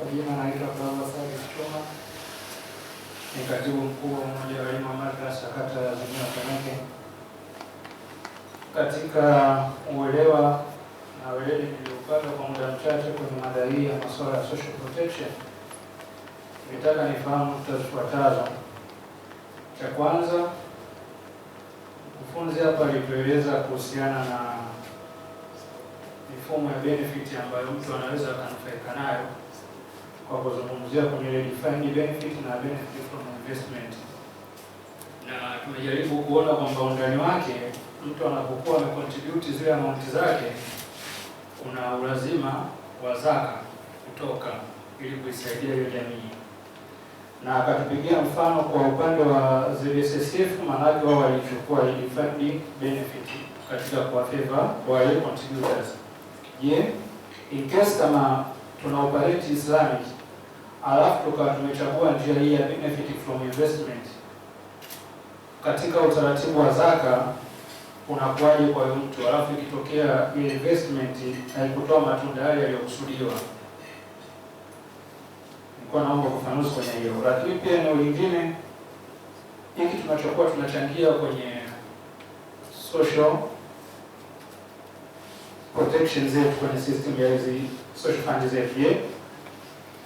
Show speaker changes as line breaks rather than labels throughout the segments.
Kwa jina naitwa Abdallah Said Choma, ni katibu mkuu wa Umoja wa Walimu wa Madrasa kata ya Zumia Temeke. Katika uelewa na weledi niliopata kwa muda mchache kwenye mada hii ya masuala ya social protection, nitaka nifahamu zifuatazo. Cha kwanza, mkufunzi hapa alitueleza kuhusiana na mifumo ya benefit ambayo mtu anaweza akanufaika nayo kwa kuzungumzia kwenye defined benefit na benefit from investment. Na tumejaribu kuona kwamba undani wake, mtu anapokuwa amecontribute zile amount zake, kuna ulazima wa zaka kutoka ili kuisaidia ile jamii. Na akatupigia mfano kwa upande wa ZSSF, maanake wao walichukua defined benefit katika kuwafavor wale contributors. Je, in case kama tuna operate Islamic alafu tumechagua njia hii ya benefit from investment, katika utaratibu wa zaka unakuwaje kwa mtu alafu ikitokea ile investment haikutoa matunda yale yaliyokusudiwa? Nilikuwa naomba kufanuzi kwenye hiyo. Lakini pia eneo lingine, hiki tunachokuwa tunachangia kwenye social protection zetu kwenye system ya hizi social fund zetu, je,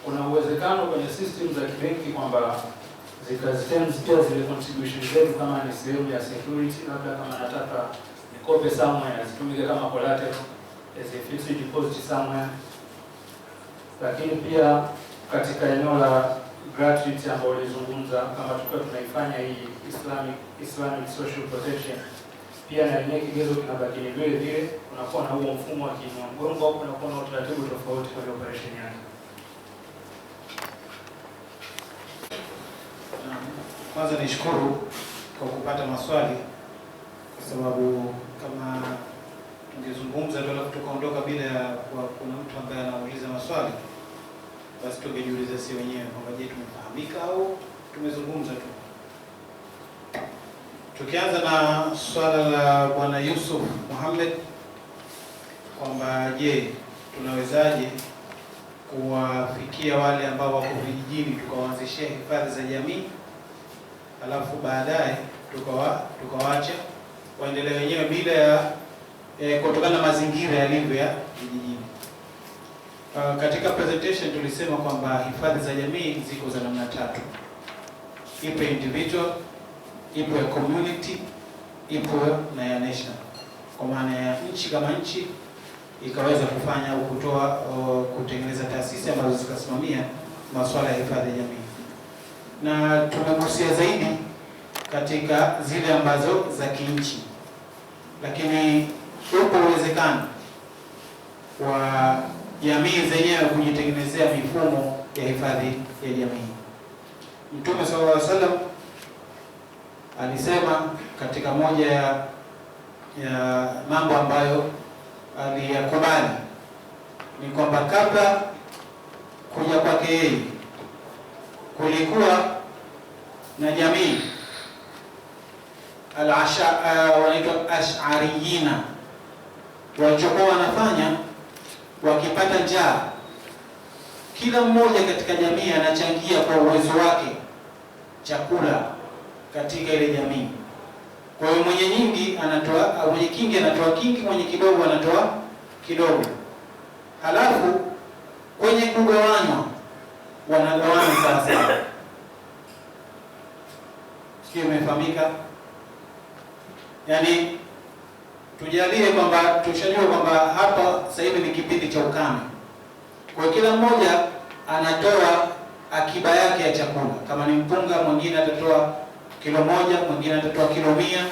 kuna uwezekano kwenye system za kibenki kwamba zikazitenzi pia zile contribution zetu kama ni sehemu ya security, labda kama nataka nikope somewhere zitumike kama collateral as a fixed deposit somewhere? Lakini pia katika eneo la gratuity ambao ulizungumza, kama tukiwa tunaifanya hii Islamic social protection, pia na yenyewe kigezo kinabaki ni vile vile, unakuwa na huo mfumo wa kiinua mgongo au unakuwa na utaratibu tofauti kwa operation yake?
Kwanza nishukuru kwa kupata maswali, kwa sababu kama tungezungumza ndio tukaondoka bila kuna mtu ambaye anauliza maswali, basi tungejiuliza si wenyewe kwamba je, tumefahamika au tumezungumza tu. Tukianza na swala la Bwana Yusuf Muhammad kwamba je, tunawezaje kuwafikia wale ambao wako vijijini tukawaanzishia hifadhi za jamii alafu baadaye tukawaacha waendelee wenyewe bila ya kutokana na mazingira yalivyo ya vijijini. Katika presentation tulisema kwamba hifadhi za jamii ziko za namna tatu. Ipo individual, ipo ya community, ipo na ya nation. Kwa maana ya nchi kama nchi ikaweza kufanya au kutengeneza taasisi ambazo zikasimamia masuala ya hifadhi ya jamii. Na tumegusia zaidi katika zile ambazo za kinchi, lakini upo uwezekano wa jamii zenyewe kujitengenezea mifumo ya hifadhi ya jamii. Mtume sallallahu alaihi wasallam alisema katika moja ya mambo ambayo aliyakubali ni kwamba kabla kuja kwake yeye kulikuwa na jamii wanaitwa Ash'ariyina, walichokuwa wanafanya wakipata njaa, kila mmoja katika jamii anachangia kwa uwezo wake chakula katika ile jamii. Kwa hiyo mwenye nyingi anatoa, mwenye kingi anatoa kingi, mwenye kidogo anatoa kidogo. Halafu kwenye kugawanywa wanagawana sawa sawa. Sio, imefahamika? Yaani tujalie kwamba tushajua kwamba hapa sasa hivi ni kipindi cha ukame. Kwa kila mmoja anatoa akiba yake ya chakula. Kama ni mpunga, mwingine atatoa kilo 1, mwingine atatoa kilo 100.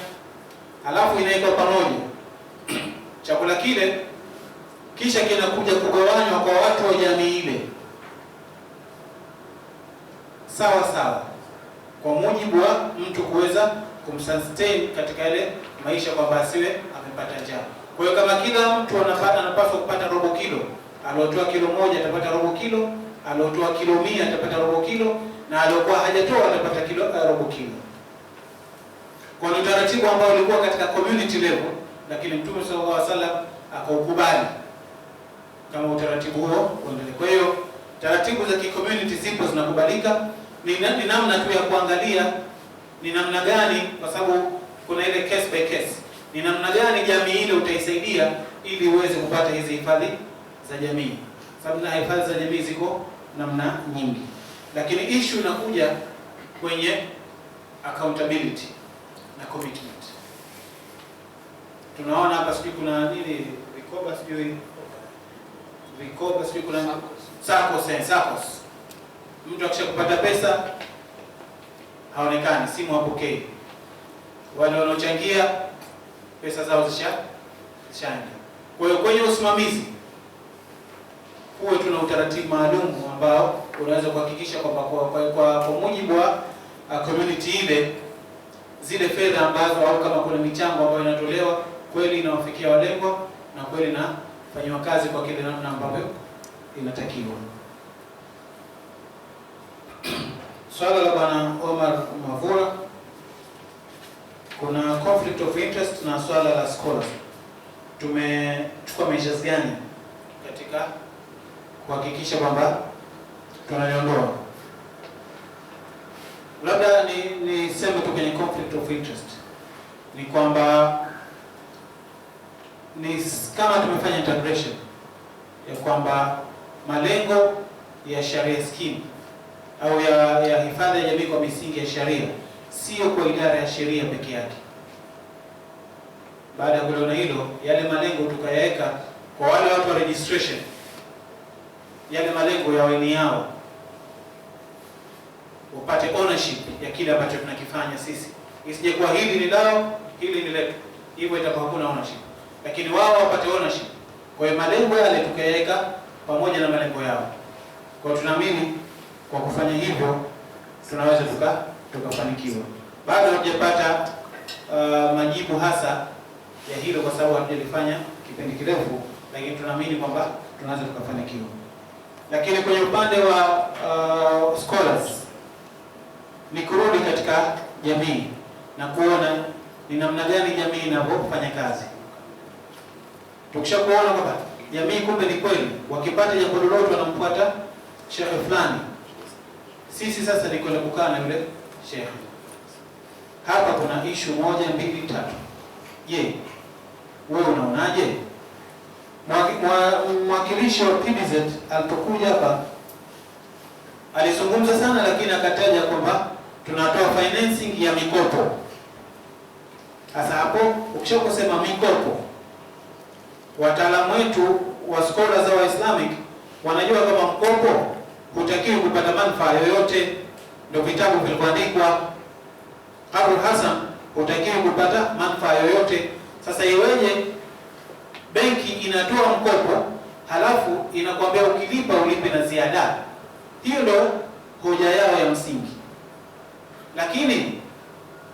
Alafu inaikwa pamoja chakula kile, kisha kinakuja kugawanywa kwa watu wa jamii ile sawa sawa, kwa mujibu wa mtu kuweza kumsustain katika ile maisha, kwamba asiwe amepata njaa. Kwa hiyo kama kila mtu anapaswa kupata robo kilo, aliotoa kilo 1 atapata robo kilo, aliotoa kilo 100 atapata robo kilo, na aliokuwa hajatoa atapata robo kilo. Kwa ni taratibu ambao ulikuwa katika community level, lakini Mtume sallallahu alaihi wasallam akaukubali kama utaratibu huo uendelee. Kwa hiyo taratibu za community zipo zinakubalika, ni namna tu ya kuangalia ni namna gani, kwa sababu kuna ile case by case, ni namna gani jamii ile utaisaidia ili uweze kupata hizi hifadhi za jamii, sababu na hifadhi za jamii ziko namna nyingi. Lakini issue inakuja kwenye accountability na commitment. Tunaona hapa sijui kuna nini vikoba, sijui kuna SACCOS. Mtu akishakupata pesa haonekani, simu hapokei. Wale wanaochangia pesa zao zishaenda. Kwa hiyo kwenye usimamizi huwe tuna utaratibu maalum ambao unaweza kuhakikisha kwamba kwa mujibu wa community ile, zile fedha ambazo au kama kuna michango ambayo inatolewa kweli inawafikia walengwa na kweli inafanywa kazi kwa kile namna ambavyo inatakiwa. Swala la Bwana Omar Mavura, kuna conflict of interest na swala la scholars. Tumechukua measures gani katika kuhakikisha kwamba tunaliondoa? Labda niseme tu kwenye conflict of interest ni kwamba ni kama tumefanya integration ya kwamba malengo ya sharia scheme au ya hifadhi ya jamii kwa misingi ya sharia sio kwa idara ya sheria peke yake. Baada ya kuliona hilo, yale malengo tukayaweka kwa wale watu wa registration, yale malengo yawe ni yao, upate ownership ya kile ambacho tunakifanya sisi. Isije kwa hili ni lao, hili ni letu, hivyo itakuwa hakuna ownership, lakini wao wapate ownership. Kwa hiyo malengo yale tukayaweka pamoja na malengo yao. Kwa tunaamini kwa kufanya hivyo tunaweza tukafanikiwa. Bado hatujapata majibu hasa ya hilo kwa sababu hatujalifanya kipindi kirefu, lakini tunaamini kwamba tunaweza tukafanikiwa. Lakini kwenye upande wa scholars ni kurudi katika jamii na kuona ni namna gani jamii inavyofanya kazi. Tukishakuona kwamba jamii kumbe ni kweli wakipata jambo lolote wanamfuata shekhe fulani, sisi sasa ni kwenda kukaa na yule shekhe. Hapa kuna issue 1, 2, 3. Je, wewe unaonaje? Mwakilishi wa PBZ alipokuja hapa alizungumza sana, lakini akataja kwamba tunatoa financing ya mikopo. Sasa hapo ukishakusema mikopo, wataalamu wetu wa scholars wa Islamic wanajua kama mkopo hutakiwi kupata manufaa yoyote. Ndio vitabu vilivyoandikwa. Abul Hassan hutakiwi kupata manufaa yoyote. Sasa iweje benki inatoa mkopo halafu inakwambia ukilipa ulipe na ziada? Hiyo ndio hoja yao ya msingi. Lakini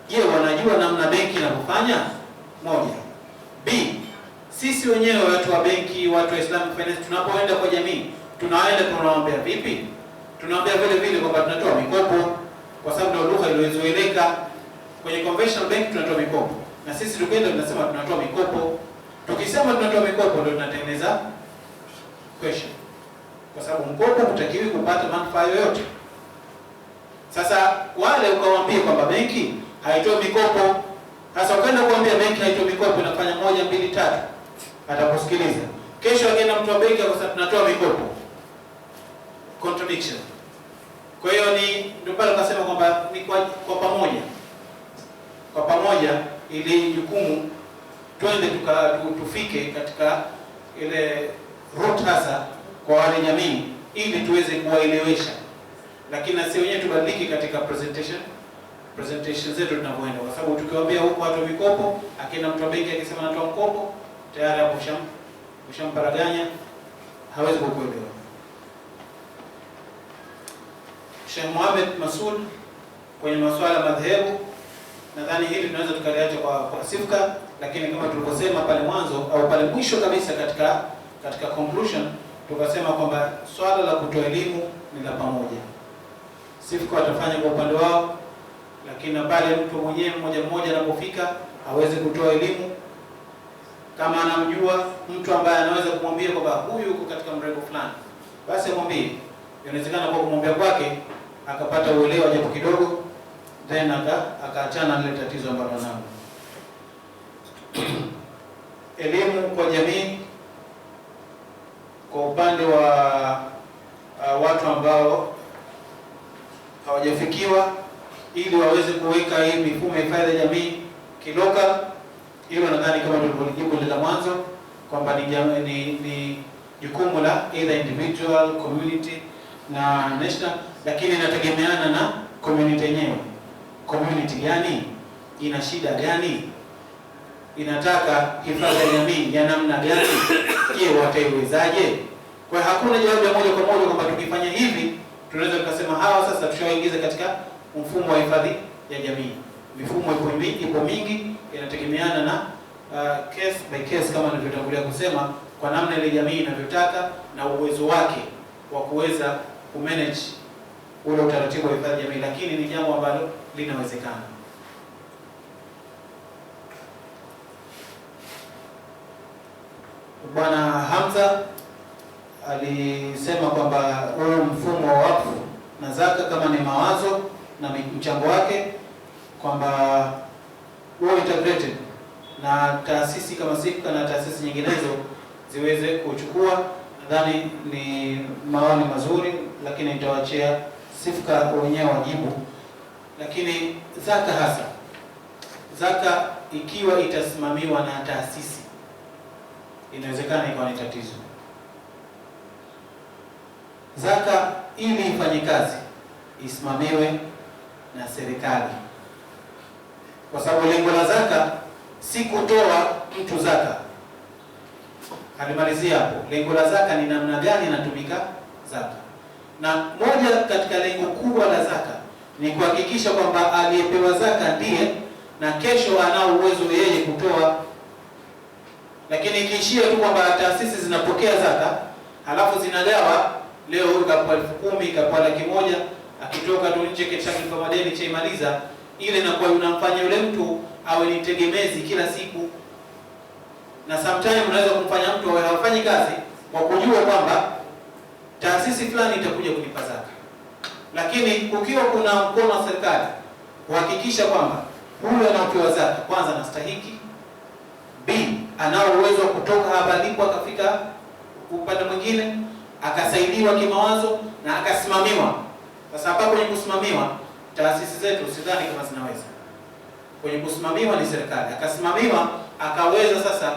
je, wanajua namna benki inavyofanya? Moja. B, sisi wenyewe watu wa benki, watu wa Islamic Finance, tunapoenda kwa jamii, tunawaambia vipi? Tunawaambia vile vile kwamba tunatoa mikopo kwa sababu ndio lugha iliyozoeleka. Kwenye conventional bank tunatoa mikopo. Na sisi tukienda tunasema tunatoa mikopo. Tukisema tunatoa mikopo ndio tunatengeneza question. Kwa sababu mkopo hutakiwi kupata manufaa yoyote. Sasa wale ukawaambia kwamba benki haitoi mikopo. Sasa ukaenda kuambia benki haitoi mikopo, inafanya 1, 2, 3. Atakusikiliza. Kesho akaenda mtu wa benki akasema tunatoa mikopo. Contradiction. Kwa hiyo ndio pale akasema kwamba ni kwa pamoja. Kwa pamoja ili jukumu twende tufike katika ile route hasa kwa wale jamii ili tuweze kuwaelewesha. Lakini si wenyewe tubadilike katika presentation zetu tunavyoenda, kwa sababu tukiwaambia huko watu mikopo, akienda mtu wa benki akisema anatoa mkopo, tayari hapo ushamparaganya, hawezi kukuelewa. Sheikh Mohamed Masud kwenye masuala madhehebu, nadhani hili tunaweza tukaliacha kwa sifka, lakini kama tulivyosema pale mwanzo au pale mwisho kabisa katika conclusion tukasema kwamba swala la kutoa elimu ni la pamoja. Sifka watafanya kwa upande wao, lakini pale mtu mwenyewe mmoja anapofika aweze kutoa elimu. Kama anamjua mtu ambaye anaweza kumwambia kwamba huyu yuko katika mrengo fulani, basi amwambie. Inawezekana kwa kumwambia kwake akapata uelewa japo kidogo, then akaachana na ile tatizo ambalo analo. Elimu kwa jamii, kwa upande wa watu ambao hawajafikiwa, ili waweze kuweka hii mifumo ya hifadhi ya jamii kiloka. Hilo nadhani kama tulivyojibu la mwanzo kwamba ni jukumu la either individual, community na national, lakini inategemeana na community yenyewe. Community gani ina shida gani, inataka hifadhi ya jamii ya namna gani, je, wataiwezaje? Kwa hiyo hakuna jawabu ya moja kwa moja kwamba tukifanya hivi tunaweza tukasema hawa sasa tushawaingiza katika mfumo wa hifadhi ya jamii. Mifumo ipo mingi, inategemeana na case by case kama nilivyotangulia kusema, kwa namna ile jamii inavyotaka na uwezo wake wa kuweza kumanage ule utaratibu wa hifadhi ya jamii, lakini ni jambo ambalo linawezekana. Bwana Hamza alisema kwamba huu mfumo wa wakfu na zaka kama ni mawazo na mchango wake, kwamba huo integrated na taasisi kama SIFCA na taasisi nyinginezo ziweze kuchukua. Nadhani ni maoni mazuri, lakini nitawaachia SIFCA wenyewe wajibu. Lakini zaka hasa, zaka ikiwa itasimamiwa na taasisi, inawezekana ikawa ni tatizo. Zaka ili ifanye kazi isimamiwe na serikali, kwa sababu lengo la zaka si kutoa mtu zaka. Alimalizia hapo, lengo la zaka ni namna gani inatumika zaka, na moja katika lengo kubwa la zaka ni kuhakikisha kwamba aliyepewa zaka ndiye na kesho anao uwezo yeye kutoa. Lakini ikiishia tu kwamba taasisi zinapokea zaka halafu zinagawa, leo huyu kapewa 10,000, kapewa 100,000, akitoka tu nje kesha kwa madeni chaimaliza, ile inakuwa unamfanya yule mtu awe ni tegemezi kila siku. Na sometimes unaweza kumfanya mtu awe hafanyi kazi kwa kujua kwamba taasisi fulani itakuja kulipa zaka. Lakini ukiwa kuna mkono wa serikali kuhakikisha kwamba huyu anaopewa zaka kwanza anastahiki, B anao uwezo wa kutoka hapa alipo akafika upande mwingine, akasaidiwa kimawazo na akasimamiwa. Kwa sababu kwenye kusimamiwa taasisi zetu sidhani kama zinaweza. Kwenye kusimamiwa ni serikali, akasimamiwa akaweza sasa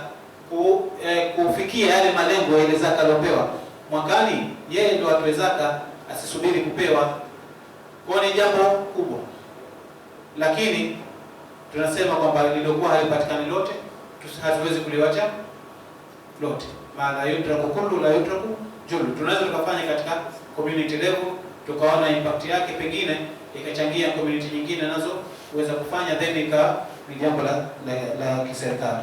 kufikia yale malengo ya ile zaka aliyopewa mwakani, yeye ndio atoe zaka, asisubiri kupewa. Kwa ni jambo kubwa, lakini tunasema kwamba lilokuwa halipatikani lote, hatuwezi kuliwacha lote. Maana yutraku kullu la yutraku jullu. Tunaweza tukafanya katika community level, tukaona impact yake, pengine ikachangia community nyingine nazo kuweza kufanya, then ni jambo la kiserikali.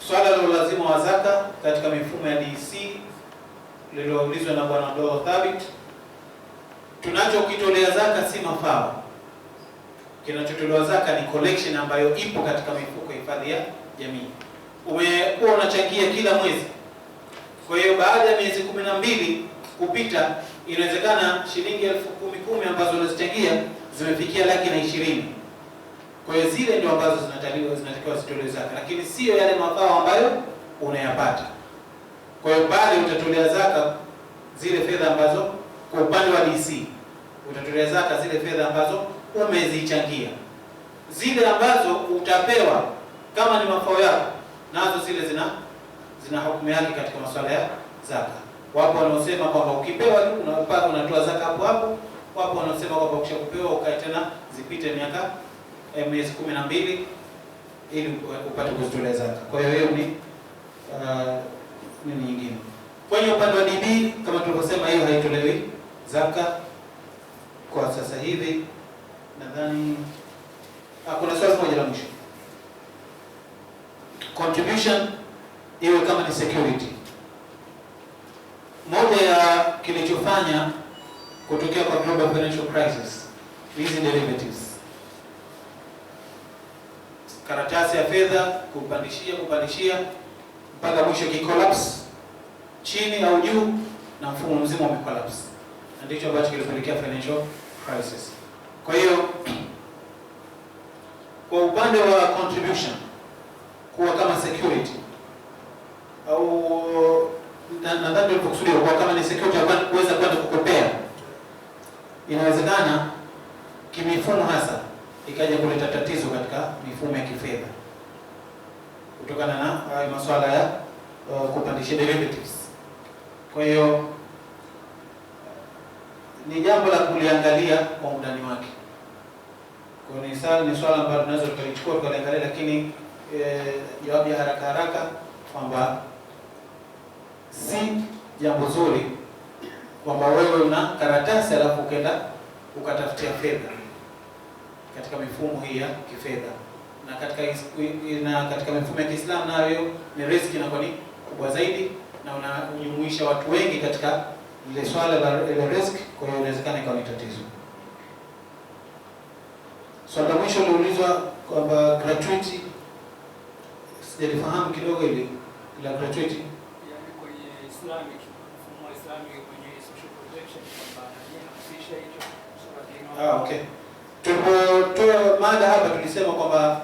Swala la lazima wa zaka katika mifumo ya DC lililoulizwa na Bwana Abdullah Thabit. Tunachokitolea zaka si mafao. Kinachotolewa zaka ni collection ambayo ipo katika mifuko ya hifadhi ya jamii. Umekuwa unachangia kila mwezi. Kwa hiyo baada ya miezi 12 kupita, inawezekana shilingi 10,000 ambazo unazichangia zimefikia 120,000. Kwa hiyo zile ndio ambazo zinatakiwa zitolewe zaka, lakini sio yale mafao ambayo unayapata. Kwa hiyo pale utatolea zaka zile fedha ambazo, kwa upande wa DC utatolea zaka zile fedha ambazo umezichangia. Zile ambazo utapewa kama ni mafao yako, nazo zile zina hukumu yake katika masuala ya zaka. Wapo wanaosema kwamba ukipewa tu unatoa zaka hapo hapo. Wapo wanaosema kwamba ukishakupewa ukae tena zipite miaka miezi 12 ili upate kuzitolea zaka. Kwa hiyo hiyo ni nini nyingine. Kwenye upande wa DB kama tulivyosema, hiyo haitolewi zaka kwa sasa hivi. Nadhani kuna swali moja la mwisho. Contribution iwe kama ni security. Moja ya kilichofanya kutokea kwa global financial crisis, hizi derivatives, karatasi ya fedha kupandishia mpaka mwisho ki collapse, chini au juu, na mfumo mzima umecollapse. Ndicho ambacho kilipelekea financial crisis. Kwa hiyo kwa upande wa contribution kuwa kama security au nadhani tulipokusudia kwa kama ni security ya kuweza kwenda kukopea, inawezekana kimifumo hasa ikaja kuleta tatizo katika mifumo ya kifedha kutokana na masuala ya kupandisha derivatives. Kwa hiyo ni jambo la kuliangalia kwa undani wake. Kwa ni swala ambalo tunaweza tukalichukua tukaliangalia, lakini jawabu ya haraka kwamba si jambo zuri kwamba wewe una karatasi alafu ukenda ukatafutia fedha katika mifumo hii ya kifedha, na katika mifumo ya Kiislamu nayo ni risk inakuwa ni kubwa zaidi, na unajumuisha watu wengi katika ile swala la ile risk. Kwa hiyo inawezekana ikawa ni tatizo. Swali la mwisho liulizwa kwamba gratuity, sijalifahamu kidogo ile la gratuity,
yani kwenye Islamic mfumo wa Islamic kwenye social protection kwamba inahusisha hicho swala.
Okay. Tulipotoa mada hapa tulisema kwamba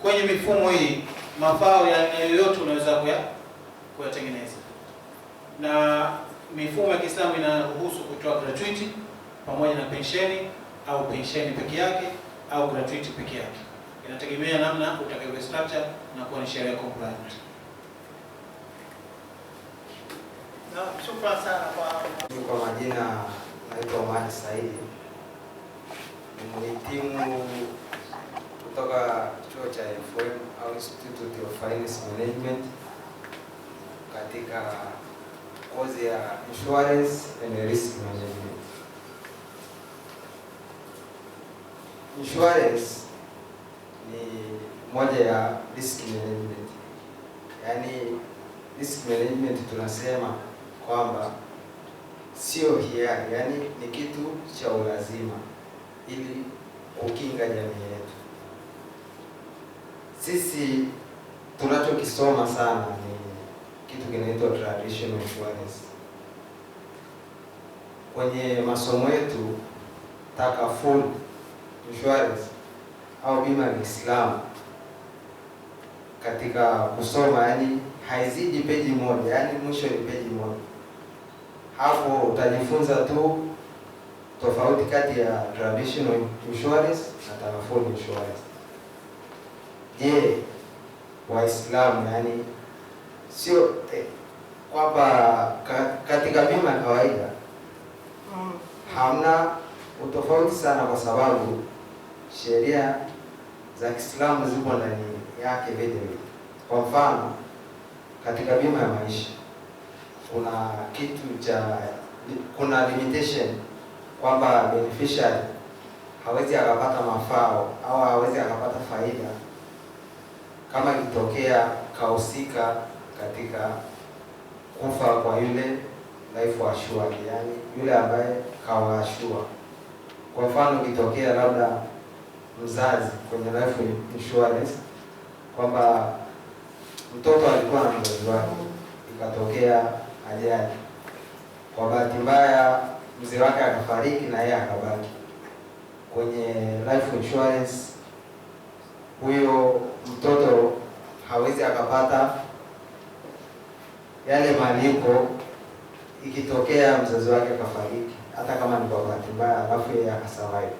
kwenye mifumo hii mafao ya yoyote unaweza kuyatengeneza, na mifumo ya Kiislamu inaruhusu kutoa gratuity pamoja na pensheni au pensheni peke yake au gratuity peke yake. Inategemea namna utakavyo structure na kuwa ni sheria compliant.
Na shukrani sana kwa
majina, naitwa Omar Saidi. Ni mhitimu kutoka chuo cha FM au Institute of Finance Management katika kozi ya Insurance and Risk Management. Insurance ni moja ya risk management. Yaani risk management tunasema kwamba sio hiari, yaani ni kitu cha ulazima ili kukinga jamii yetu. Sisi tunachokisoma sana ni kitu kinaitwa traditional insurance. Kwenye masomo yetu takaful insurance au bima ya Kiislamu katika kusoma, yani haizidi peji moja, yani mwisho ni peji moja. Hapo utajifunza tu tofauti kati ya traditional insurance na takaful insurance. Je, Waislamu yani sio kwamba katika bima ya kawaida hamna utofauti sana, kwa sababu sheria za Kiislamu zipo ndani yake vile vile. Kwa mfano, katika bima ya maisha kuna limitation kwamba beneficiary hawezi akapata mafao au hawezi akapata faida kama ikitokea kahusika katika kufa kwa yule life assured, yani yule ambaye kawaashua. Kwa mfano, ikitokea labda mzazi kwenye life insurance kwamba mtoto alikuwa na mzazi wake, ikatokea ajali, kwa bahati mbaya mzee wake akafariki na yeye akabaki kwenye life insurance, huyo mtoto hawezi akapata yale malipo ikitokea mzazi wake akafariki, hata kama ni kwa bahati mbaya, alafu yeye akasurvive.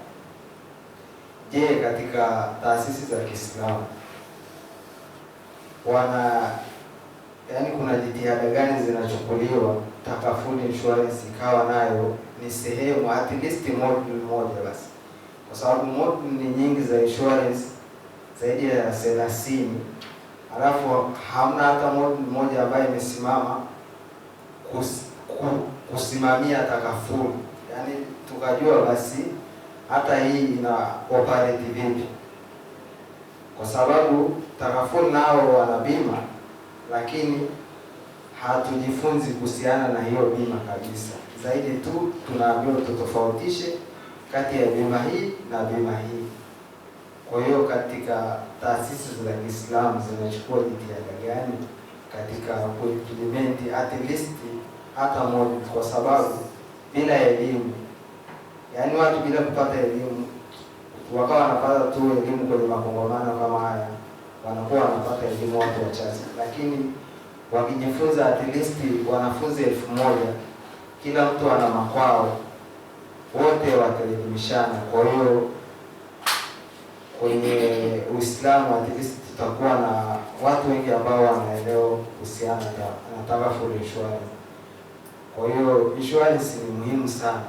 Je, katika taasisi za Kiislamu kuna jitihada gani zinachukuliwa takaful insurance ikawa nayo ni sehemu at least model moja basi, kwa sababu model ni nyingi za insurance zaidi ya 30, alafu hamna hata model moja ambayo imesimama kusimamia takaful. Yani tukajua basi hata hii ina operate vipi, kwa sababu takaful nao wana bima, lakini hatujifunzi kuhusiana na hiyo bima kabisa. Zaidi tu tunaambiwa tutofautishe kati ya bima hii na bima hii. Kwa hiyo katika taasisi za Kiislamu zinachukua jitihada gani katika kuimplement at least hata moja, kwa sababu bila elimu, yaani watu bila kupata elimu wakawa wanapata tu elimu kwenye makongamano kama haya, wanakuwa wanapata elimu watu wachache, lakini wakijifunza at least wanafunzi 1000, kila mtu ana makwao, wote wataelimishana. Kwa hiyo kwenye Uislamu at least tutakuwa na watu wengi ambao wanaelewa kuhusiana na takafful insurance. Kwa hiyo insurance ni muhimu sana,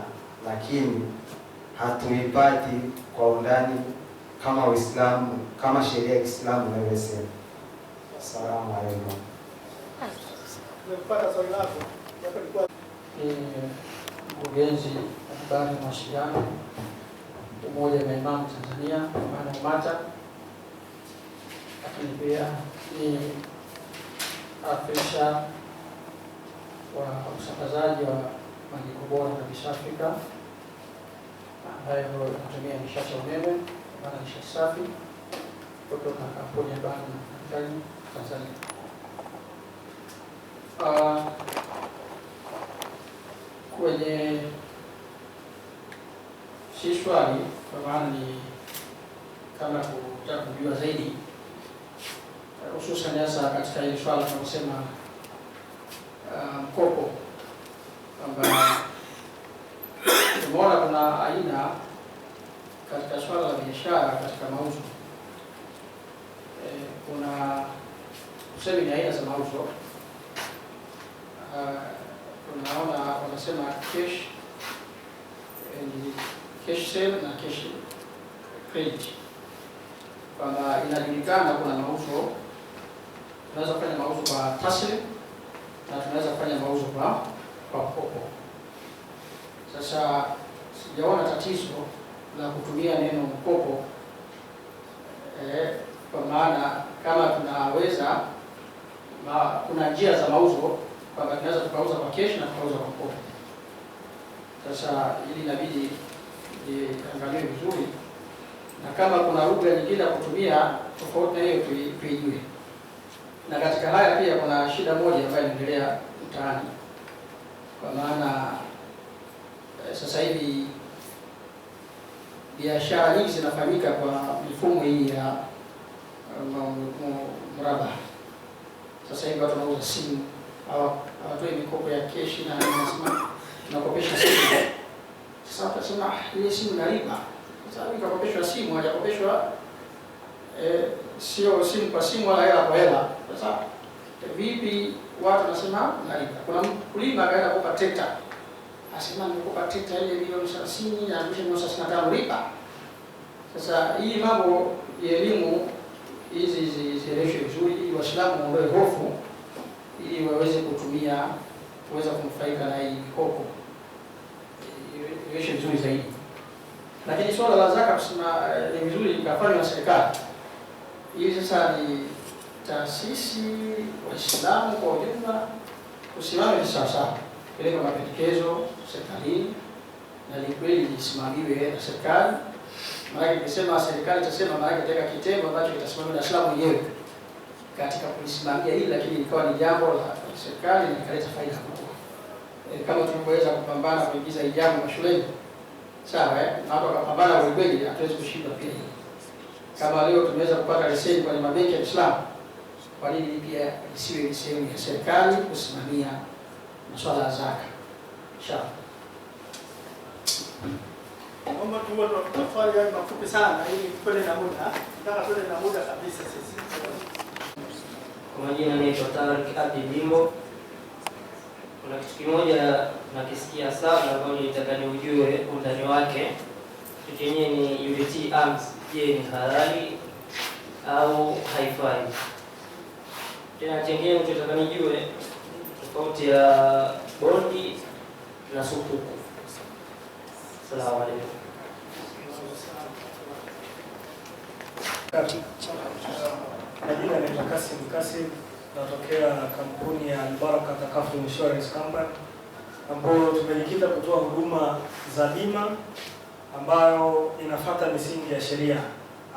lakini hatuipati kwa undani kama Uislamu, kama sheria ya Kiislamu inavyosema. Asalamu alaykum.
Nimepata swali lako. Hapo ilikuwa
mkurugenzi wa habari na mawasiliano Umoja wa Maimamu Tanzania, maana UMATA, lakini pia ni afisa wa usambazaji wa majiko bora kabisa Afrika ambayo inatumia nishati ya umeme na nishati safi kutoka kampuni ya Bana Tanzania. Kwenye si swali, kwa maana ni kama kutaka kujua zaidi, hususan hasa katika hili swala tunasema mkopo, kwamba tumeona kuna aina katika swala la biashara katika mauzo. Kuna tuseme ni aina za mauzo. Tunaona wanasema cash sale na cash credit, kwamba inajulikana kuna mauzo, tunaweza kufanya mauzo kwa taslim na tunaweza kufanya mauzo kwa mkopo. Sasa sijaona tatizo la kutumia neno mkopo, kwa maana kama tunaweza kuna njia za mauzo kwamba tunaweza tukauza kwa cash na tukauza kwa mkopo. Sasa ili inabidi iangaliwe vizuri, na kama kuna lugha nyingine ya kutumia tofauti na hiyo tuijue. Na katika haya pia kuna shida moja ambayo inaendelea mtaani, kwa maana sasa hivi biashara nyingi zinafanyika kwa mifumo hii ya mraba. Sasa hivi watu wanauza simu, hawatoi mikopo ya keshi na wanasema tunakopesha simu. Sasa utasema ile simu inalipa. Sasa ukakopeshwa simu, hajakopeshwa sio simu kwa simu wala hela kwa hela. Sasa vipi watu wanasema nalipa? Kuna mkulima akaenda kukopa trekta, asema nimekupa trekta ile milioni 30 na milioni 35 lipa. Sasa hii mambo ya elimu hizi zieleweshwe vizuri, ili Waislamu waondoe hofu, ili waweze kutumia, kuweza kunufaika na hii mikopo, ieleweshwe vizuri zaidi. Lakini swala la zaka kusema ni vizuri likafanywa na serikali. Hii sasa ni taasisi Waislamu kwa ujumla kusimamia sawasawa, peleka mapendekezo serikalini na likweli lisimamiwe na serikali. Maana nikisema serikali itasema, maana itaweka kitendo ambacho kitasimamiwa na Waislamu wenyewe katika kulisimamia hili, lakini ikawa ni jambo la serikali na ikaleta faida kubwa. Kama tulivyoweza kupambana kuingiza hijabu mashuleni, sawa na watu wakapambana kwa kweli, hatuwezi kushinda pia hili. Kama leo tumeweza kupata leseni kwenye mabenki ya Islam, kwa nini pia isiwe sehemu ya serikali kusimamia masuala ya zaka? Inshallah.
Naomba tuwe tunafanya swali mafupi sana ili twende na muda. Nataka twende na muda kabisa sisi.
Kwa majina naitwa Tariq Abdi Bimbo. Kuna kitu kimoja nakisikia sana ambacho nitaka niujue undani wake. Kitu chenyewe ni UDT Arms. Je, ni halali au haifai? Tena chengine tunataka nijue tofauti ya bondi na sukuku. Asalamu alaykum.
Majina naitwa Kasim, natokea kampuni ya Al-Baraka Takafful Insurance Company, ambayo tumejikita kutoa huduma za bima ambayo inafuata misingi ya sheria,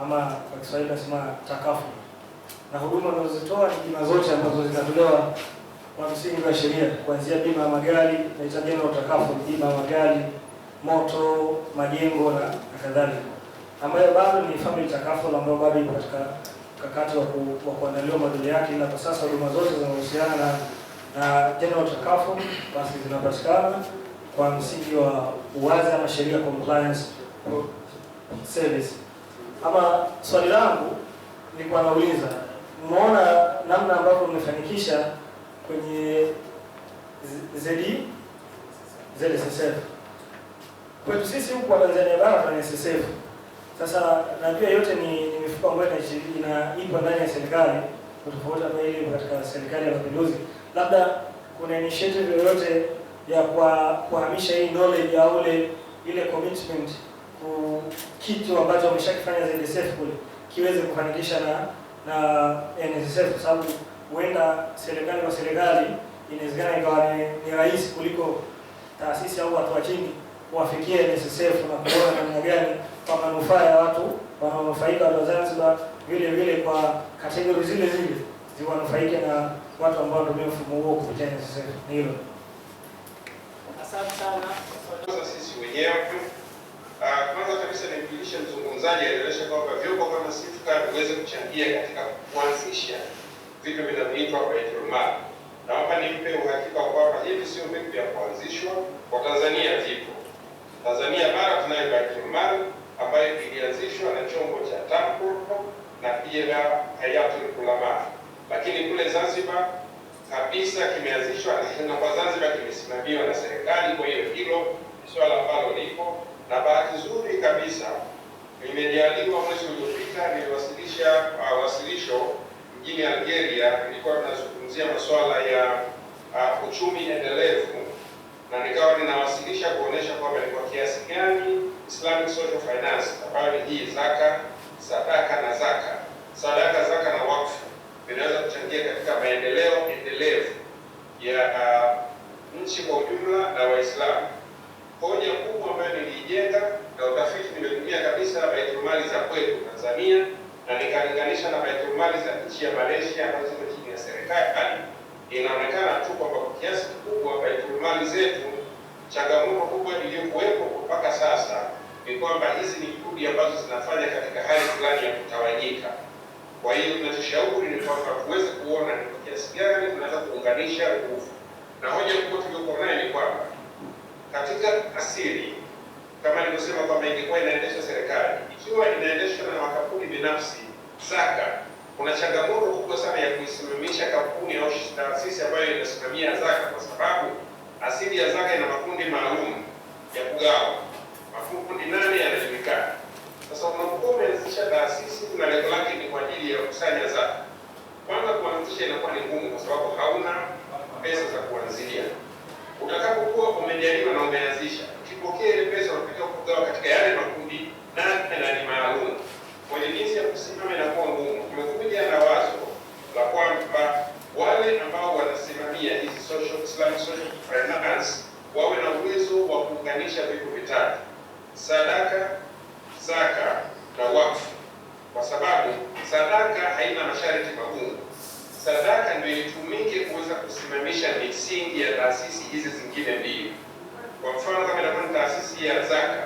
ama kwa Kiswahili nasema takafful. na huduma zinazozitoa ni bima zote ambazo zinatolewa kwa msingi wa sheria, kuanzia bima ya magari na general takaful, bima ya magari, moto, majengo na kadhalika, ambayo bado ni family takaful ambayo bado iko katika mkakati wa kuandaliwa modeli yake, ila kwa sasa huduma zote zinazohusiana na general takaful basi zinapatikana kwa msingi wa uwazi ama sheria compliance service. Ama swali langu nilikuwa nauliza, umeona namna ambavyo mmefanikisha kwenye ZSSF. Kwetu sisi huko Tanzania bara tuna SSF. Sasa najua yote ni mifuko ambayo ipo ndani ya serikali, tofauti na ile katika serikali ya mapinduzi. Labda kuna initiative yoyote ya kuhamisha hii knowledge au ile commitment kitu ambacho wameshakifanya ZSSF kule kiweze kufanikisha na NSSF, kwa sababu huenda serikali kwa serikali inawezekana ikawa ni rahisi kuliko taasisi au watu wa chini kuwafikia NSSF na kuona namna gani kwa manufaa ya watu wanaonufaika wa Zanzibar, vile kwa kategori zile ziwanufaike na watu ambao ndio mfumo huo kupitia NSSF. Ni hilo.
Asante sana.
Sasa sisi wenyewe kwanza kabisa nimjulishe mzungumzaji aeleweshe kwamba vyombo kama SIFCA viweze kuchangia katika kuanzisha vitu vinavyoitwa Baitul Mal. Na hapa nimpe uhakika kwamba hivi sio vitu vya kuanzishwa, kwa Tanzania vipo. Tanzania bara tunayo Baitul Mal ambayo ilianzishwa na chombo cha TAMCU na pia na Hayatul Ulama. Lakini kule Zanzibar kabisa kimeanzishwa na kwa Zanzibar kimesimamiwa na serikali, kwa hiyo hilo swala ambalo lipo. Na bahati nzuri kabisa nimejaliwa mwezi uliopita niliwasilisha wasilisho mjini Algeria, nilikuwa tunazungumzia masuala ya uchumi endelevu, na nikawa ninawasilisha kuonesha kwamba ni kwa kiasi gani Islamic Social Finance ambayo ni hii zaka, sadaka na zaka, sadaka, zaka na wakfu vinaweza kuchangia katika maendeleo endelevu ya nchi kwa ujumla na Waislamu. Hoja kubwa ambayo nilijenga na utafiti nimetumia kabisa Baitul Mali za kwetu Tanzania na nikalinganisha na Baitul Mali za nchi ya Malaysia ambazo ziko chini ya serikali. Inaonekana tu kwamba kwa kiasi kikubwa Baitul Mali zetu, changamoto kubwa iliyokuwepo mpaka sasa ni kwamba hizi ni juhudi ambazo zinafanya katika hali fulani ya kutawanyika. Kwa hiyo tunachoshauri ni kwamba tuweze kuona ni kwa kiasi gani tunaweza kuunganisha nguvu. Na hoja kubwa tuliyokuwa nayo ni kwamba katika asili kama nilivyosema kwamba ingekuwa inaendeshwa serikali, ikiwa inaendeshwa na makampuni binafsi, zaka, kuna changamoto kubwa sana ya kuisimamisha kampuni au taasisi ambayo inasimamia zaka, kwa sababu asili ya zaka ina makundi maalum ya kugawa. Makundi 8 yanajulikana. Sasa unapokuwa umeanzisha taasisi na lengo lake ni kwa ajili ya kukusanya zaka, kwanza kuanzisha inakuwa ni ngumu kwa sababu hauna pesa za kuanzilia. Utakapokuwa umejaliwa na umeanzisha, ukipokea ile pesa unapita kugawa katika yale makundi 8 na ni maalum. Kwa hiyo jinsi ya kusimama inakuwa ngumu. Tumekuja na wazo la kwamba wale ambao wanasimamia hizi Islamic Social Finance wawe na uwezo wa kuunganisha vitu vitatu: sadaka, zaka na wakfu. Kwa sababu sadaka haina masharti magumu. Sadaka ndio itumike kuweza kusimamisha misingi ya taasisi hizi zingine mbili. Kwa mfano kama inakuwa ni taasisi ya zaka,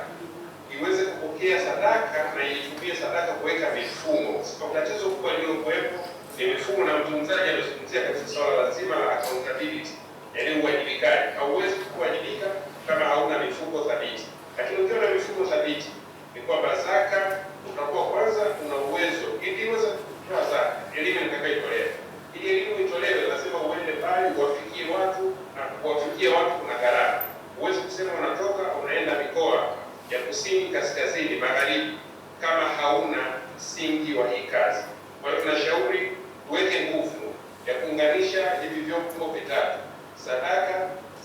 iweze kupokea sadaka na itumie sadaka kuweka mifumo. Kwa tatizo kubwa lililokuwepo ni mifumo, na mzungumzaji amezungumzia katika swala lazima la accountability, yaani uwajibikaji. Hauwezi kuwajibika kama hauna mifumo thabiti. Lakini ukiwa na mifumo thabiti ni kwamba zaka utakuwa kwanza una uwezo ili uweze kutoa zaka, elimu itakayotolewa. Ili elimu itolewe lazima uende pale uwafikie watu, na kuwafikia watu kuna gharama. Huwezi kusema unatoka unaenda mikoa ya kusini, kaskazini, magharibi kama hauna msingi wa hii kazi. Kwa hiyo tunashauri uweke nguvu ya kuunganisha hivi vyombo vitatu: sadaka,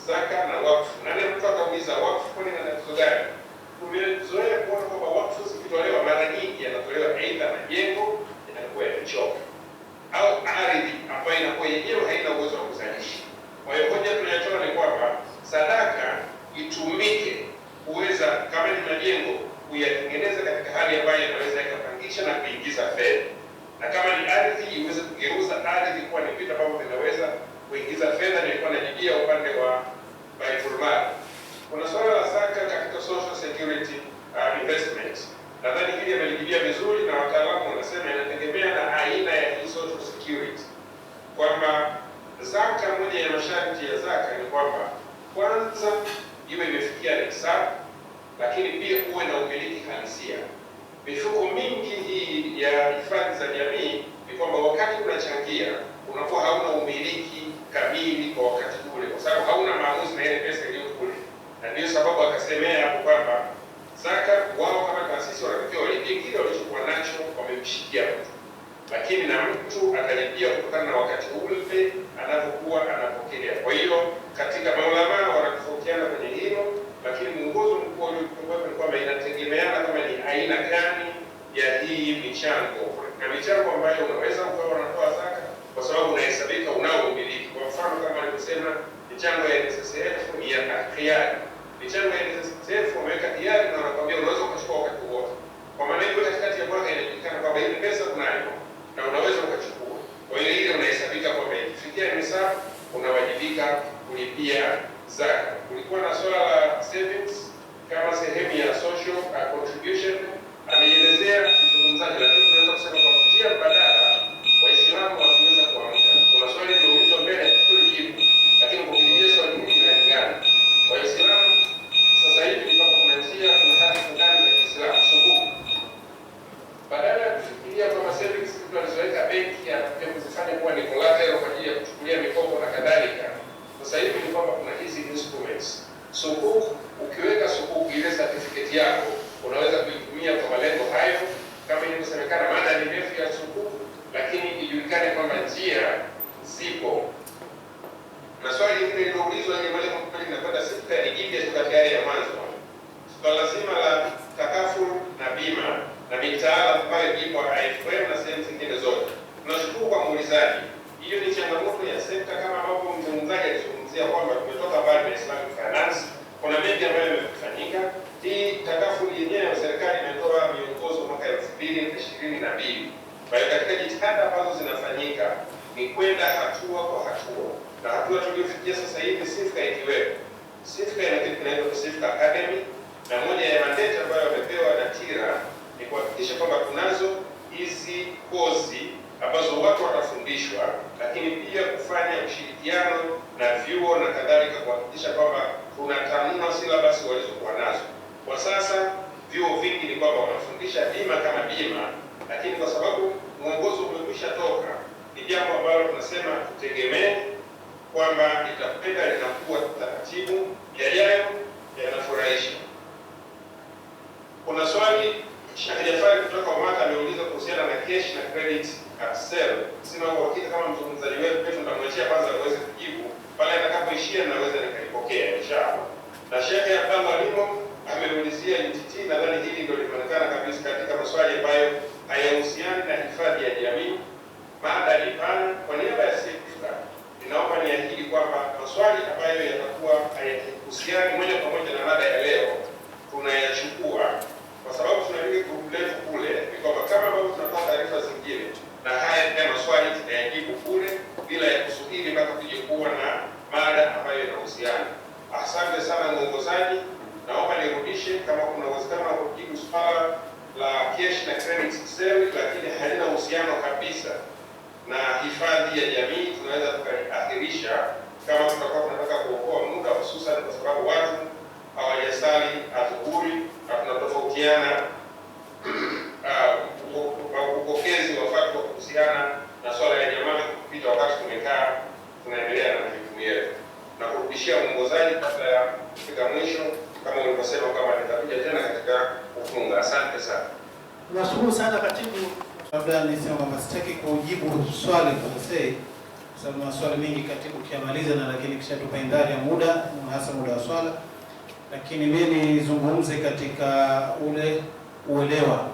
zaka na wakfu. Na leo mtu akauliza wakfu kwani na tatizo gani? Tumezoea kuona kwamba wakfu zikitolewa mara nyingi yanatolewa aidha majengo yanakuwa yamechoka au ardhi ambayo inakuwa yenyewe haina uwezo wa kuzalisha. Kwa hiyo hoja tunayotoa ni kwamba sadaka itumike kuweza, kama ni majengo, kuyatengeneza katika hali ambayo inaweza ikapangisha na kuingiza fedha, na kama ni ardhi iweze security investment. Nadhani hili amelijibia vizuri, na wataalamu wanasema inategemea na aina ya hii social security, kwamba zaka, moja ya masharti ya zaka ni kwamba kwanza iwe imefikia nisabu, lakini pia uwe na umiliki halisia. Mifuko mingi hii ya hifadhi za jamii ni kwamba wakati unachangia unakuwa hauna umiliki kamili kwa wakati ule, kwa sababu hauna maamuzi na ile pesa iliyo kule, na ndio sababu akasemea hapo kwamba zaka wao kama taasisi wanatakiwa walipie kile walichokuwa nacho wamemshikia mtu, lakini na mtu atalipia kutokana na wakati ule anapokuwa anapokea. Kwa hiyo katika maulama wanatofautiana kwenye hilo, lakini mwongozo mkuu uliokuwa ni kwamba inategemeana kama ni aina gani ya hii michango, na michango ambayo unaweza ukawa unatoa zaka kwa sababu unahesabika unao umiliki. Kwa mfano kama alivyosema, michango ya NSSF ni ya hiari. Michango ya NSSF wameweka hiari na wanakwambia unaweza ukachukua wakati wote. Kwa maana hiyo katikati ya mwaka inajulikana kwamba hii pesa unayo na unaweza ukachukua. Kwa hiyo ile unahesabika kwamba ikifikia nisabu unawajibika kulipia zaka. Kulikuwa na swala la savings kama sehemu ya social contribution, ameelezea mzungumzaji, lakini tunaweza kusema kwa njia mbadala Waislamu wakiweza kuamka. Kuna swali limeulizwa mbele tulijibu, lakini kwa kujibu swali hili linalingana. Waislamu sasa hivi ni kwamba kuna njia, kuna haki fulani za Kiislamu subuku. Badala ya kufikiria kwamba savings mtu alizoweka benki ya kuzifanya kuwa ni collateral kwa ajili ya kuchukulia mikopo na kadhalika, sasa hivi ni kwamba kuna hizi instruments. Sukuk, ukiweka sukuk ile certificate yako unaweza kuitumia kwa malengo hayo, kama ilivyosemekana mada ni ndefu ya sukuk, lakini ijulikane kwamba njia zipo. Na swali lingine lililoulizwa ni malengo kweli linakwenda sekta ya jiji katika yale ya mwanzo. Swala zima la takaful na bima na mitaala ambayo ipo IFM na sehemu zingine zote. Tunashukuru kwa muulizaji. Hiyo ni changamoto ya sekta kama ambavyo mzungumzaji alizungumzia kwamba tumetoka mbali na Islamic finance. Kuna mengi ambayo yamefanyika. Hii takafuli yenyewe ya serikali imetoa miongozo mwaka 2022. Kwa hiyo katika jitihada ambazo zinafanyika ni kwenda hatua kwa hatua. Na hatua tuliyofikia sasa hivi SIFCA ikiwepo. SIFCA ina kitu kinaitwa SIFCA Academy, na moja ya mandate ambayo wamepewa na TIRA ni kuhakikisha kwamba tunazo hizi kozi ambazo watu watafundishwa, lakini pia kufanya ushirikiano na vyuo na kadhalika kuhakikisha kwamba tunatanua syllabus walizokuwa nazo. Kwa sasa vyuo vingi ni kwamba wanafundisha bima kama bima, lakini kwa sababu mwongozo umekwisha toka, ni jambo ambalo tunasema tutegemee kwamba itakwenda linakuwa taratibu, yajayo yanafurahisha. Kuna swali Sheikh Jafari kutoka Omaka ameuliza kuhusiana na cash na credit sale. Sina uhakika kama mzungumzaji wetu pia tutamwachia kwanza aweze kujibu, pale atakapoishia naweza nikaipokea inshallah. Na Sheikh Abdallah Limo ameulizia UTT, nadhani hili ndio linaonekana kabisa katika maswali ambayo hayahusiani na hifadhi ya jamii. Mada ni pana. Kwa niaba ya SIFCA ninaomba niahidi kwamba maswali ambayo yatakuwa hayahusiani moja kwa moja na mada ya leo tunayachukua, kwa sababu tunalika grupu letu kule ni kwamba kama ambavyo tunatoa taarifa zingine, na haya pia maswali tunayajibu kule bila ya kusubiri mpaka tuje kuwa na mada ambayo inahusiana. Asante sana mwongozaji, naomba nirudishe kama kuna uwezekano wa kujibu swala la cash na credit sale, lakini halina uhusiano kabisa na hifadhi ya jamii. Tunaweza tukaiahirisha kama tutakuwa tunataka kuokoa muda, hususan kwa sababu watu hawajasali adhuhuri na tunatofautiana upokezi wa fatwa kuhusiana na swala ya jamaa kupita wakati tumekaa tunaendelea na majukumu yetu. Na kurudishia mwongozaji kabla ya kufika mwisho, kama ulivyosema kama nitakuja tena katika kufunga. Asante sana.
Tunashukuru sana katibu.
Labda nisema kwamba sitaki kujibu swali kwa sasa, sababu maswali mengi katibu kiamaliza, na lakini kisha tupa indhari ya muda, hasa muda wa swala. Lakini mimi nizungumze katika ule uelewa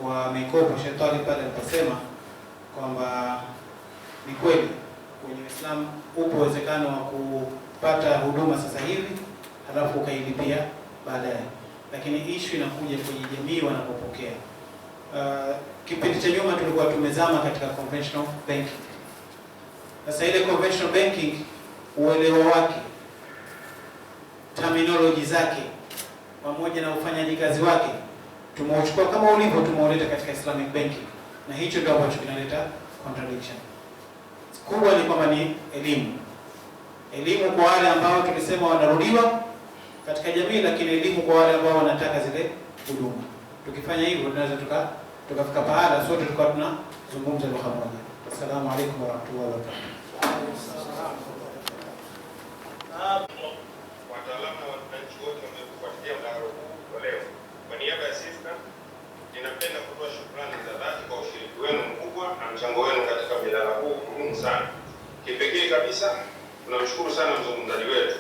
wa mikopo. Shetani pale aliposema kwamba ni kweli kwenye Uislamu upo uwezekano wa kupata huduma sasa hivi halafu ukailipia baadaye, lakini issue inakuja kwenye jamii wanapopokea. Kipindi cha nyuma tulikuwa tumezama katika conventional banking. Sasa ile conventional banking uelewa wake, terminology zake pamoja na ufanyaji kazi wake tumeuchukua kama ulivyo, tumeuleta katika Islamic banking, na hicho ndio ambacho kinaleta contradiction. Kubwa ni kwamba ni elimu kwa wale ambao tulisema wanarudiwa katika jamii, lakini elimu kwa wale ambao wanataka zile huduma. Tukifanya hivyo tunaweza tukafika pahala sote tukawa tunazungumza lugha moja. Assalamu alaykum warahmatullahi wabarakatuh.
Wataalamu na wananchi wote wamekufuatilia mdahalo huu wa leo. Kwa niaba ya SIFCA ninapenda kutoa shukrani za dhati kwa ushiriki wenu mkubwa na mchango wenu katika mjadala huu muhimu sana. Kipekee kabisa tunamshukuru sana mzungumzaji wetu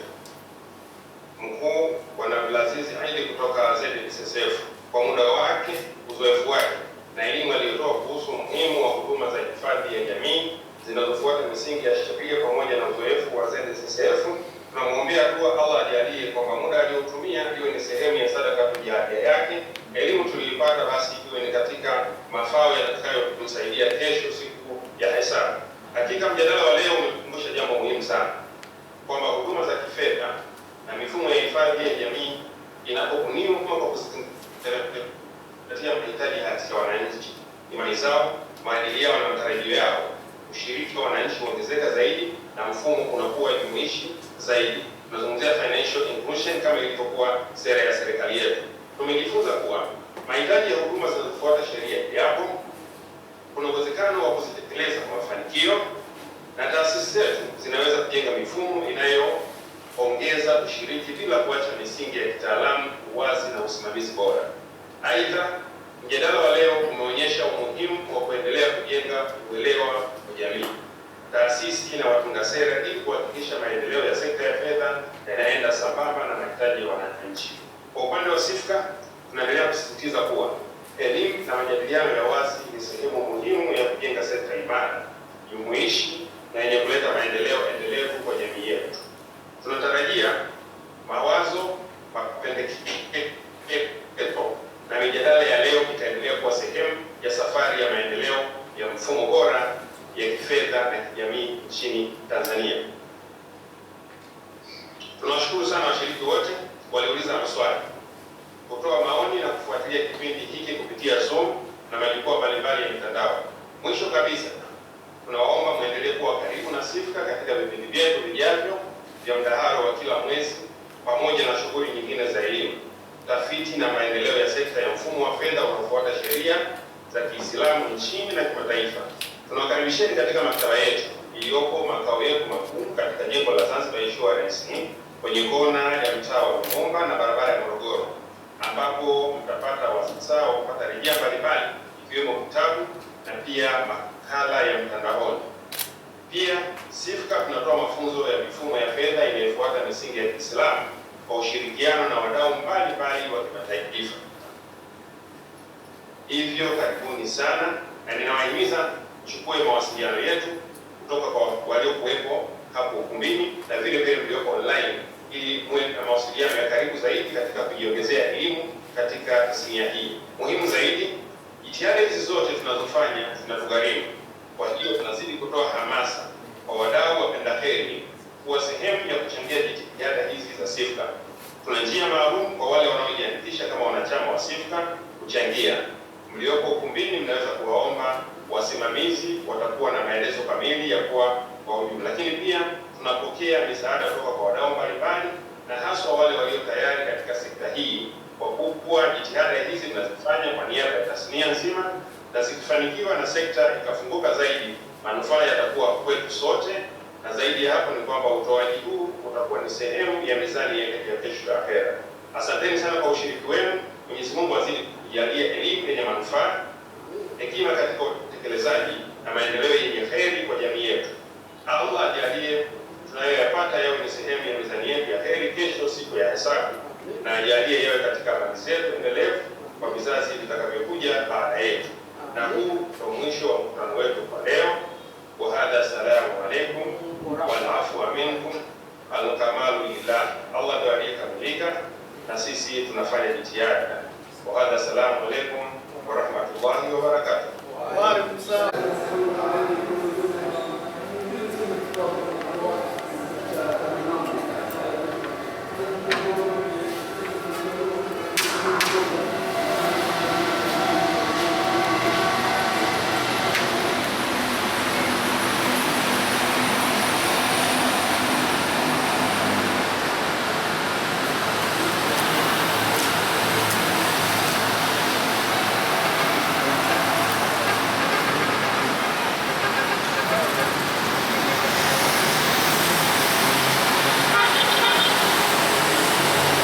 mkuu Bwana Abdulaziz Aidi kutoka ZSSF kwa muda wake, uzoefu wake na elimu aliyotoa kuhusu umuhimu wa huduma za hifadhi ya jamii zinazofuata misingi ya sheria pamoja na uzoefu wa ZSSF. Tunamwombea kuwa Allah ajalie kwamba muda aliotumia iwe ni sehemu ya sadaka tujalia yake. Elimu tuliipata basi iwe ni katika mafao yatakayotusaidia kesho siku ya hesabu. Hakika mjadala wa leo umekumbusha jambo muhimu sana, kwamba huduma za kifedha na mifumo ya hifadhi ya jamii inapobuniwa kwa kuzingatia mahitaji halisi ya wananchi, imani zao, maadili yao na matarajio yao, ushiriki wa wananchi huongezeka zaidi na mfumo unakuwa jumuishi zaidi. Tunazungumzia financial inclusion kama ilivyokuwa sera ya serikali yetu. Tumejifunza kuwa mahitaji ya huduma zinazofuata sheria yapo, kuna uwezekano wa kuzitekeleza kwa mafanikio, na taasisi zetu zinaweza kujenga mifumo inayoongeza ushiriki bila kuacha misingi ya kitaalamu, uwazi na usimamizi bora. Aidha, mjadala wa leo umeonyesha umuhimu wa kuendelea kujenga uelewa wa jamii, taasisi na watunga sera ili kuhakikisha maendeleo ya sekta ya fedha yanaenda sambamba na mahitaji ya wananchi. Kwa upande wa SIFCA, tunaendelea kusisitiza kuwa elimu na majadiliano ya wazi ni sehemu muhimu ya kujenga sekta imara, jumuishi na yenye kuleta maendeleo endelevu kwa jamii yetu. Tunatarajia mawazo, mapendekezo na mijadala ya leo itaendelea kuwa sehemu ya safari ya maendeleo ya mfumo bora ya kifedha na kijamii nchini Tanzania. Tunawashukuru sana washiriki wote waliouliza maswali, kutoa maoni na kufuatilia kipindi hiki kupitia Zoom na majukwaa mbalimbali ya mitandao. Mwisho kabisa, tunawaomba muendelee kuwa karibu na SIFCA katika vipindi vyetu vijavyo vya mdahalo wa kila mwezi, pamoja na shughuli nyingine za elimu, tafiti na maendeleo ya sekta ya mfumo wa fedha unaofuata sheria za Kiislamu nchini na kimataifa. Tunawakaribisheni katika maktaba yetu iliyoko makao yetu makuu katika jengo la Zanzibar Insurance kwenye kona ya mtaa wa Lumumba na barabara ya Morogoro, ambapo mtapata wasaa wa kupata rejea mbalimbali ikiwemo vitabu na pia makala ya mtandaoni. Pia SIFCA tunatoa mafunzo ya mifumo ya fedha inayofuata misingi ya Kiislamu kwa ushirikiano na wadau mbalimbali wa kimataifa. Hivyo karibuni sana, na ninawahimiza chukue mawasiliano yetu kutoka kwa waliokuwepo hapo ukumbini na vile vile mlioko online, ili muwe na mawasiliano ya karibu zaidi katika kujiongezea elimu katika tasnia hii. Muhimu zaidi, jitihada hizi zote tunazofanya zinatugharimu. Kwa hiyo tunazidi kutoa hamasa kwa wadau wapenda heri kuwa sehemu ya kuchangia jitihada hizi za SIFCA. Tuna njia maalum kwa wale wanaojiandikisha kama wanachama wa SIFCA kuchangia. Mlioko ukumbini mnaweza kuwaomba wasimamizi, watakuwa na maelezo kamili ya kuwa kwa ujumla. Lakini pia tunapokea misaada kutoka kwa wadau mbalimbali, na haswa wale walio tayari katika sekta hii, kwa kuwa jitihada hizi tunazifanya kwa niaba ya tasnia nzima, na zikifanikiwa na sekta ikafunguka zaidi, manufaa yatakuwa kwetu sote, na zaidi ya hapo ni kwamba utoaji huu utakuwa ni sehemu ya mizani ya kesho ya akhera. Asanteni sana kwa ushiriki wenu. Mwenyezi Mungu azidi kujalia elimu yenye manufaa, hekima katika utekelezaji na maendeleo yenye heri kwa jamii yetu. Allah ajalie tunayoyapata yawe ni sehemu ya mizani yetu ya heri kesho siku ya hesabu, na ajalie yawe katika mali zetu endelevu kwa vizazi vitakavyokuja baada yetu. Na huu ndio mwisho wa mkutano wetu kwa leo. Wa hadha, salamu alaykum wal afwa minkum, al-kamalu lillah. Allah ndiye aliyekamilika na sisi tunafanya jitihada. Wa hadha, salamu alaykum wa rahmatullahi wa barakatuh.
Wa alaikum salaam.